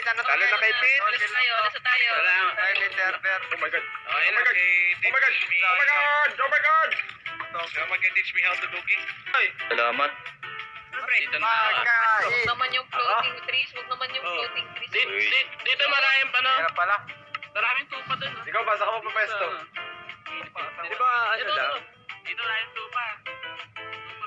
Pit, ano talo na kay Pit? Alas na tayo. Kay server. Oh my god. Okay lang, Oh my god. Oh my god. Oh my god. Someone can teach me how to doggy. Salamat. Dito na. Huwag naman yung floating trees. Huwag naman yung floating trees. Dito maraming Hirap pala. maraming tupa dun. Ikaw ba sa ka mapapesto? Di ba ano lang? Dito na yung tupa.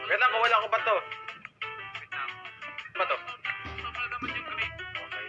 Wait lang, wala ko ba to? Ba to? Kapal naman yung grade. Okay.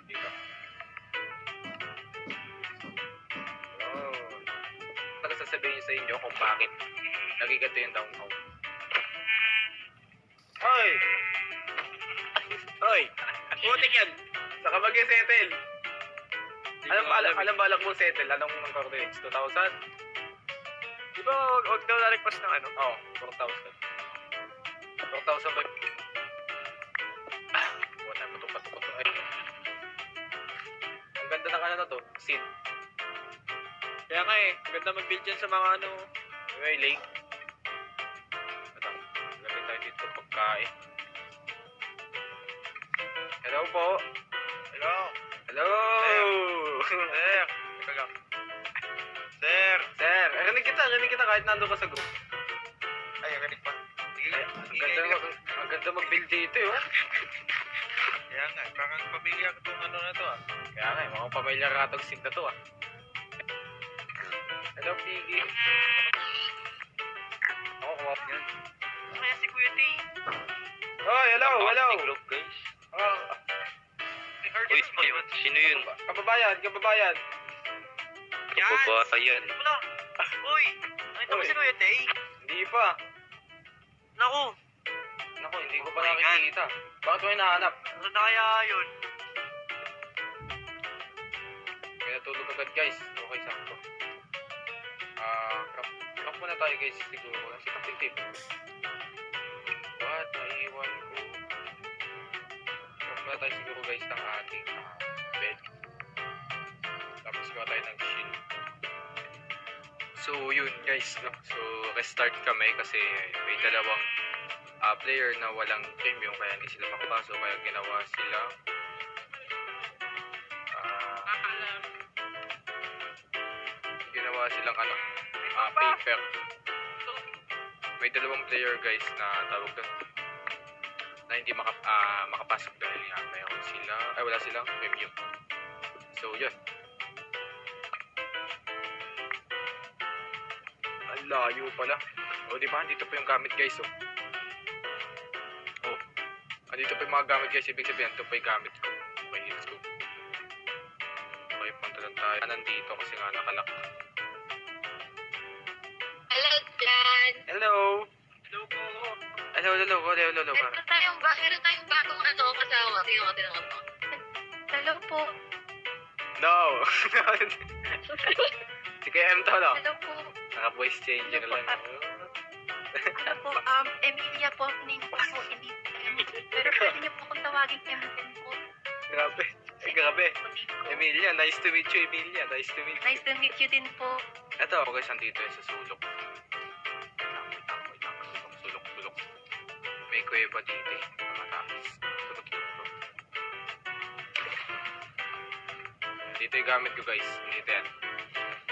Dito. Oh. Ano sasabihin sa inyo kung bakit nagiganto yung downtown? Hoy! Hoy! Putik yan! Saka mag-settle! Alam balak mo settle? Anong coordinates? 2,000? Di ba huwag daw na-request ng ano? Oo, 4,000. 4,000 ba? Wala mo ito pato-pato. Ay. Ang ganda ng ano na to, scene. Kaya nga eh, ganda mag-build dyan sa mga ano. May lake. Ito, lagay tayo dito pagkain. Hello po. Hello. Hello! Sir. Teka lang. Sir. Sir, rinig kita kahit nandun ka sa group. Ay, galit pa. Sige. Ang ganda mag-build dito eh. Oh. Kaya nga, parang pamilya ko itong ano na to ah. Kaya nga, mga pamilyar ratong sig na to ah. Hello, Piggy. Ako, kumap niyan. Kaya si Kuya T. Oh, hello. guys. Oh, Uy, sino yun? kababayan. Yan. Kababayan. Wala. Uy, nakita mo Uy. si Kuya T? Hindi pa. Naku, Naku, hindi ko Oh pa my nakikita. Bakit mo hinahanap? ano na kaya yun? Kaya tulog agad guys. Okay, sakto. Crop muna tayo guys siguro. Si Captain Tip. What? Naiwan ko. Crop muna tayo siguro guys ng ating bed. Tapos gawa tayo ng shield. So yun guys, no? So restart kami kasi may dalawang player na walang premium kaya hindi sila makapasok kaya ginawa sila silang ano paper. May dalawang player guys na tawag doon na hindi makapasok dahil nga mayroon sila wala silang premium. So yun, ang layo pala. O diba, andito pa yung gamit guys. Andito pa yung mga gamit guys. Ibig sabihin, ito pa yung gamit ko. Okay, let's go. Okay, punta lang tayo. Nandito kasi nga nakalak. Hello, Jan. Hello! Hello po. Hello. Meron tayong bagong ano kasama. Tingnan ko. Hello po. No! Si KM to, no? Hello po. Naka-voice changer lang. Ano po, Emilia po, name ko po, hindi pero pwede niyo po kung tawagin M10 po. Grabe. Emilia, nice to meet you, Emilia. Nice to meet you. Nice to meet you din po. Ito, guys, nandito yun sa sulok. Wait lang. Sulok. May kuweba dito eh. Mga taas. Sulok. Dito yung gamit ko, guys. Dito yan.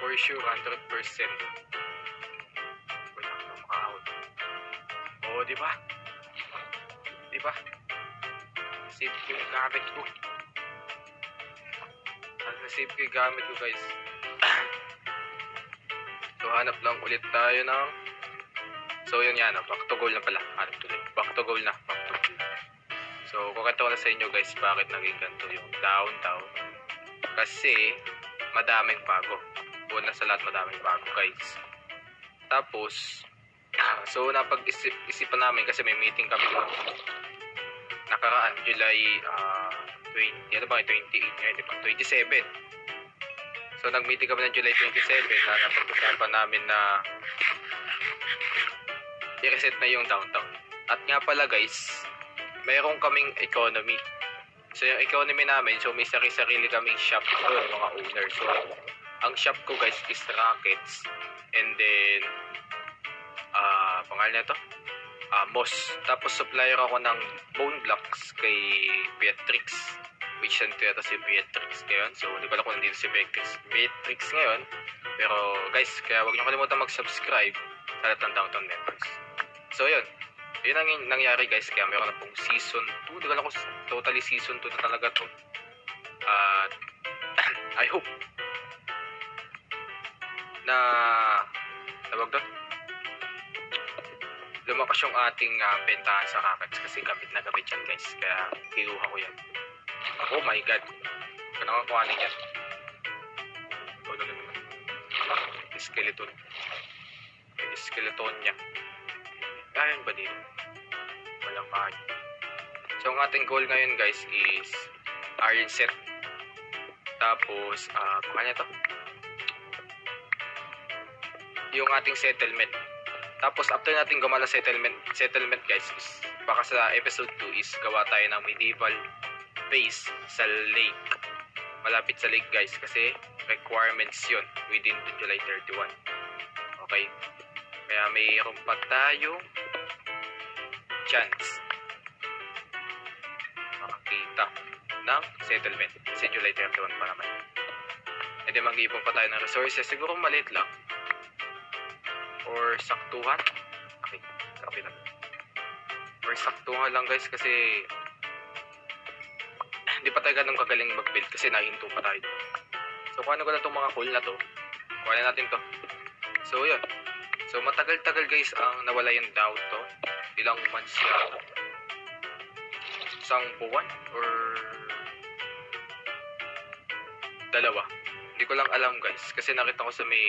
For sure, 100%. Wait lang, makahawag. Oo, diba? Save ko yung gamit ko. Save ko yung gamit ko, guys. So, hanap lang ulit tayo ng... So, yun yan. Back to goal na pala. Back to goal na. So, kukanta ko na sa inyo, guys, bakit naging ganito yung downtown. Kasi, madaming bago. Una sa lahat, madaming bago, guys. Tapos, so, napag-isipan namin kasi may meeting kami nakaraan, July 20, ano ba, 28 ngayon, diba? 27. So, nag-meeting kami ng July 27 na napag-usapan namin na i-reset na yung downtown. At nga pala guys, mayroon kaming economy. So, yung economy namin, so may sarili kaming shop doon, mga owner. So, ang shop ko guys is Rockets. And then, pangalan na to? moss. Tapos supplier ako ng bone blocks kay Beatrix. Which nandito yata si Beatrix ngayon. So, hindi ko alam kung nandito si Beatrix ngayon. Pero guys, kaya huwag niyo kalimutan mag-subscribe sa lahat ng Downtown Members. So, yun. Yun ang nangyari guys. Kaya meron na pong season 2. Hindi ko alam kung totally season 2 na talaga to. At I hope na tawag doon, lumakas yung ating bentahan sa Rockets kasi gamit na gamit yan guys. Kaya kinuha ko yan. Oh my god. Kaya nakakuhanin yan. Oh, naman. Skeleton. Skeleton niya. Ayan ba dito? Walang kanya. So ang ating goal ngayon guys is iron set. Tapos, kung ano to? Yung ating settlement. Tapos after natin gumala settlement guys, is, baka sa episode 2 is gawa tayo ng medieval base sa lake. Malapit sa lake guys kasi requirements yun within July 31. Okay? Kaya mayroon pa tayong chance makakita ng settlement kasi July 31 pa naman. E di mag-iipon pa tayo ng resources. Siguro maliit lang. Or saktuhan. Okay, copy na. Or saktuhan lang guys kasi hindi pa tayo ganun kagaling mag-build kasi nahinto pa tayo. So kuhanin ko lang itong mga coal na to. Kuhanin natin to. So yun. So matagal-tagal guys ang nawala yung doubt to. Ilang months yata. Isang buwan or dalawa. Hindi ko lang alam guys kasi nakita ko sa may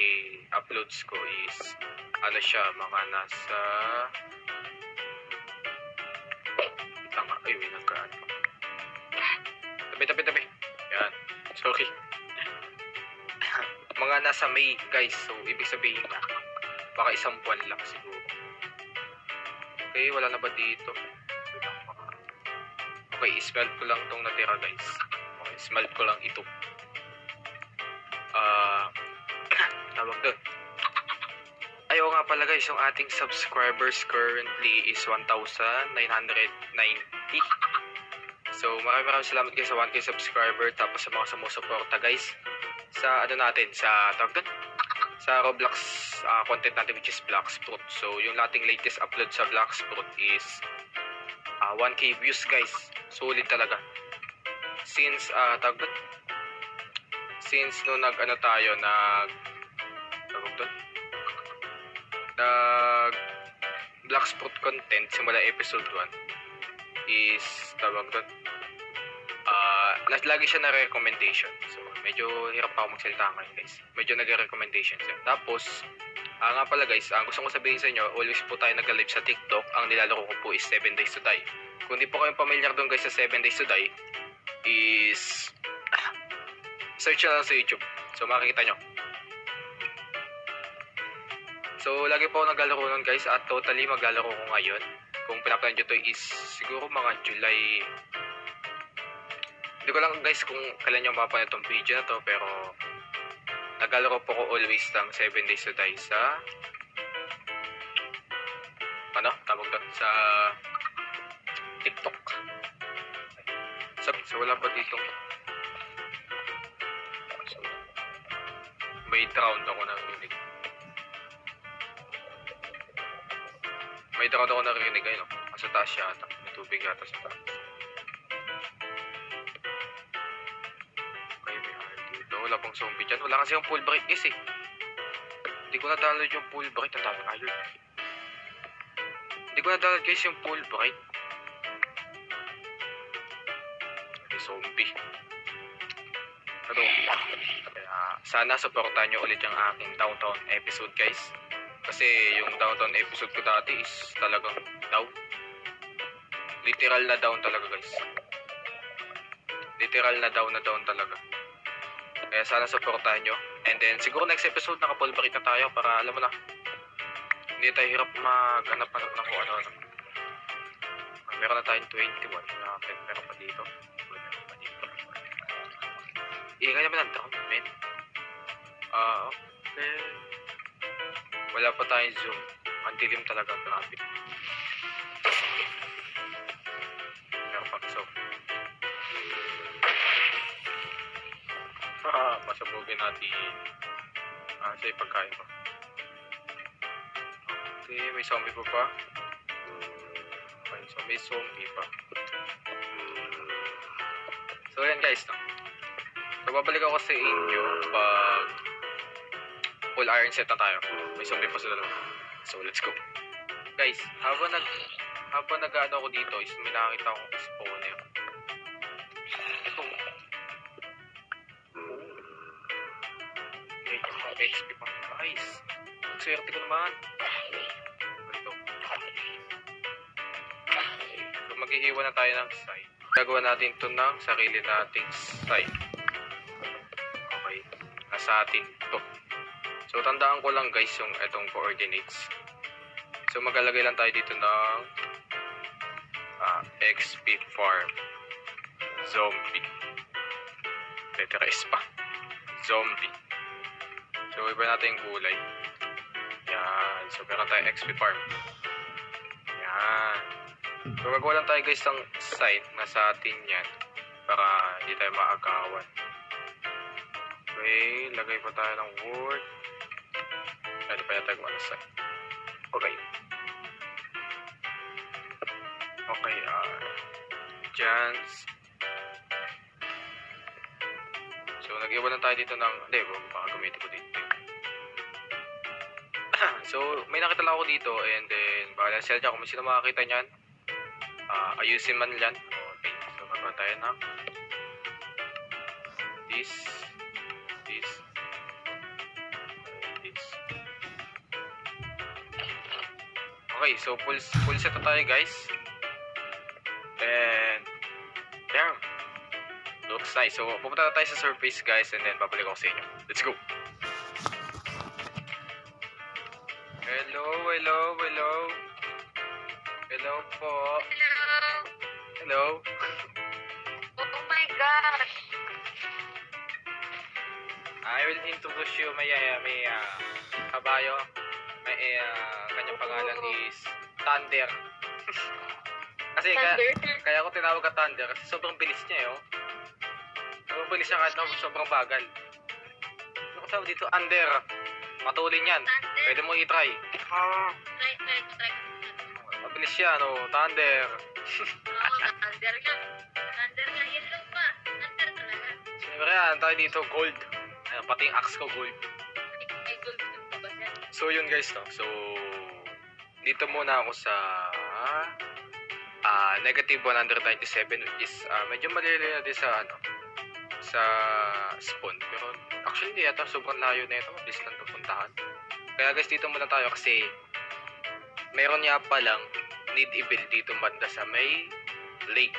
uploads ko is ano siya, mga nasa tanga, ay nagkaan tabi yan, sorry mga nasa May guys, so ibig sabihin na baka isang buwan lang siguro. Okay, wala na ba dito? Okay, smelt ko lang tong natira guys. Okay, smelt ko lang ito. Tawag doon. Ayaw nga pala guys, yung ating subscribers currently is 1,990. So maraming salamat guys sa 1K subscriber, tapos sa mga sumusuporta guys sa ano natin, sa tawag doon, sa Roblox content natin which is Bloxfruit. So yung ating latest upload sa Bloxfruit is 1K views guys. Solid talaga. Since tawag doon, since no nag-ano tayo, tawag doon, nag Bloxfruit content simula episode 1 is tawag doon, lagi siya na recommendation. So medyo hirap pa ako magsalita ngayon guys. Medyo nag-recommendation siya. Tapos nga pala guys, gusto ko sabihin sa inyo, always po tayo nag-live sa TikTok. Ang nilalaro ko po is 7 Days to Die. Kung di po kayong familiar doon guys sa 7 Days to Die is search na lang sa YouTube. So makikita nyo. So lagi po ako naglalaro nun guys, at totally maglalaro ko ngayon. Kung pinapanood nyo to is siguro mga July. Hindi ko lang guys kung kailan nyo mapapanood itong video na to, pero naglalaro po ko always ng 7 Days to Die sa ano, tawag doon, sa TikTok. So wala pa dito. So, may drown ako narinig. May drown ako narinig ayun, no? Sa taas yata. May tubig yata sa taas. Okay, may heart dito. Wala pang zombie dyan. Wala kasi yung full bright guys eh. Hindi ko na-download yung full bright. Ang daming iron. Hindi ko na-download guys yung full bright. May zombie. Ano? Kaya sana supportahan nyo ulit yung aking Downtown episode guys. Kasi yung Downtown episode ko dati is talagang down. Literal na down talaga guys. Literal na down talaga. Kaya sana supportahan nyo. And then siguro next episode nakapulbarit na tayo para alam mo na, hindi tayo hirap maghanap-hanap ng kung ano. Meron na tayong 21 na meron pa dito. Ingay naman ang down, man. Okay. Wala pa tayong zoom. Ang dilim talaga, grabe. Masabugin natin. Siya yung pagkain pa. Okay, may zombie pa pa. Okay, so may zombie pa. So yan guys, no? So babalik ako sa inyo pag full iron set na tayo. May zombie pa sila. So let's go. Guys, habang nag-ano ako dito is may nakakita akong spawner. Ito. Okay, yung XP pa. Nice. Swerte ko naman. Ito. So mag-iiwan na tayo ng site. Gagawa natin ito ng sarili nating site. Okay. Nasa atin ito. So tandaan ko lang guys yung itong coordinates. So maglalagay lang tayo dito ng XP farm zombie letter S pa zombie. So iba natin yung kulay. Yan. So meron tayo XP farm. Yan. So gagawa lang tayo guys ng site na sa atin yan para hindi tayo maagawan. Okay, lagay pa tayo ng wood. Pwede pa yata gumawa ng site. Okay. Okay, dyan. So, nag-iwan lang tayo dito ng... Hindi, baka gamitin ko dito. So, may nakita lang ako dito and then, bahala sila dyan. Kung may sino makakita nyan, ayusin man yan. Okay, so magawa tayo na this. Okay, so full set na tayo guys. And damn, looks nice. So pupunta na tayo sa surface guys and then babalik ako sa inyo. Let's go. Hello po. Hello. Oh my gosh! I will introduce you may kabayo. May kanyang pangalan is Thunder. Kasi kaya ako tinawag ka Thunder kasi sobrang bilis niya sobrang bilis niya kahit sobrang bagal. Ano kasama dito? Thunder. Matulin yan. Pwede mo i-try. Try. Mabilis siya, no? Thunder. Thunder nga. Yun lang pa. Thunder talaga. Siyempre yan, tayo dito, gold. Ayun, pati yung axe ko, gold. May gold pa ba siya? So yun guys, no? So dito muna ako sa negative 197 which is medyo maliliit na din sa sa spawn, pero actually hindi yata sobrang layo na ito, mabilis lang pupuntahan. Kaya guys, dito muna tayo kasi meron nga palang need i-build dito banda sa may lake.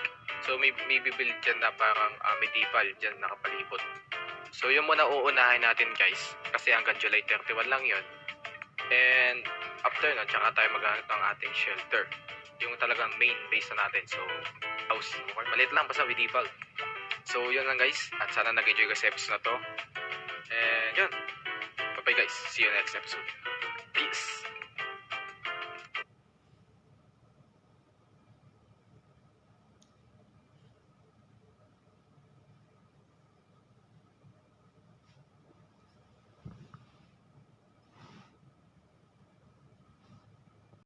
So may bibuild dyan na parang medieval dyan nakapalibot. So yun muna uunahin natin guys kasi hanggang July 31 lang yun. And after nun, tsaka tayo maghanap ng ating shelter. Yung talagang main base na natin. So, house. Maliit lang, basta medieval. So, yun lang guys. At sana nag-enjoy ka sa episode na to. And yun. Bye-bye guys. See you next episode.